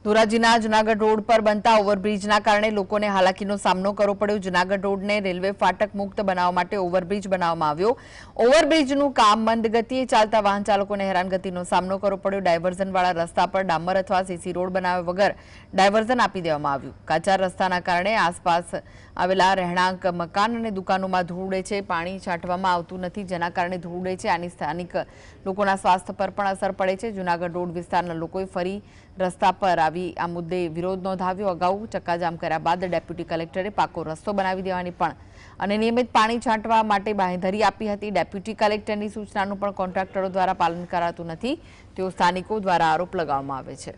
ધોરાજીના Junagadh road પર બનતા ઓવરબ્રિજના કારણે લોકોને હાલાકીનો સામનો કરવો પડ્યો। જૂનાગઢ રોડને રેલવે ફાટક મુક્ત બનાવવા માટે ઓવરબ્રિજ બનાવવામાં આવ્યો। ઓવરબ્રિજનું કામ મંદ ગતિએ ચાલતા વાહન ચાલકોને હેરાનગતિનો સામનો કરવો પડ્યો। ડાયવર્ઝનવાળા રસ્તા પર ડામર અથવા સીસી રોડ બનાવ્યા વગર ડાયવર્ઝન આપી દેવામાં આવ્યું। કાચા રસ્તાના કારણે આસપાસ આવેલા રહેણાંક મકાન અને દુકાનોમાં ધૂળ ઉડે છે। પાણી છાંટવામાં આવતું નથી, જેના કારણે ધૂળ ઉડે છે। આની સ્થાનિક લોકોના સ્વાસ્થ્ય પર પણ અસર પડે છે। જૂનાગઢ રોડ વિસ્તારના લોકોએ ફરી રસ્તા પર આ મુદ્દે વિરોધ નોંધાવ્યો। અગાઉ ચક્કાજામ કર્યા બાદ ડેપ્યુટી કલેક્ટરે પાકો રસ્તો બનાવી દેવાની પણ અને નિયમિત પાણી છાંટવા માટે બાંહેધરી આપી હતી। ડેપ્યુટી કલેક્ટરની સૂચનાનું પણ કોન્ટ્રાક્ટરો દ્વારા પાલન કરાતું નથી, તેવો સ્થાનિકો દ્વારા આરોપ લગાવવામાં આવે છે।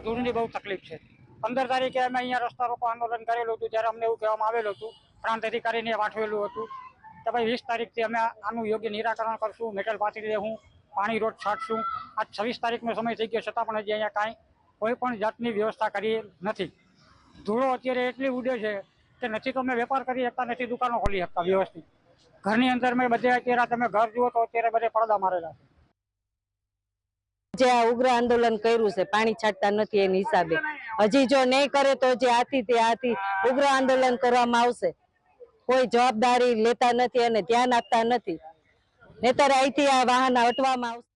ધૂળની બહુ તકલીફ છે। 15 તારીખે અમે અહીંયા રસ્તા રોકો આંદોલન કરેલું હતું, ત્યારે અમને એવું કહેવામાં આવેલું હતું, પ્રાંત અધિકારીને પાઠવેલું હતું કે ભાઈ 20 તારીખથી અમે આનું યોગ્ય નિરાકરણ કરશું, મેટલ પાથરી દેવું, પાણી રોજ છાંટશું। આજ 26 તારીખનો સમય થઈ ગયો છતાં પણ હજી અહીંયા કાંઈ કોઈ પણ જાતની વ્યવસ્થા કરી નથી। ધૂળો અત્યારે એટલી ઉડે છે કે નથી તો અમે વેપાર કરી શકતા, નથી દુકાનો ખોલી શકતા વ્યવસ્થિત। ઘરની અંદર મેં બધે અત્યારે તમે ઘર જુઓ તો અત્યારે બધે પડદા મારેલા છે। જે આ ઉગ્ર આંદોલન કર્યું છે પાણી છાંટતા નથી એની હિસાબે, હજી જો નહીં કરે તો જે આથી ઉગ્ર આંદોલન કરવામાં આવશે। કોઈ જવાબદારી લેતા નથી અને ધ્યાન આપતા નથી, નહીંતર અહીંથી આ વાહન હટવામાં આવશે।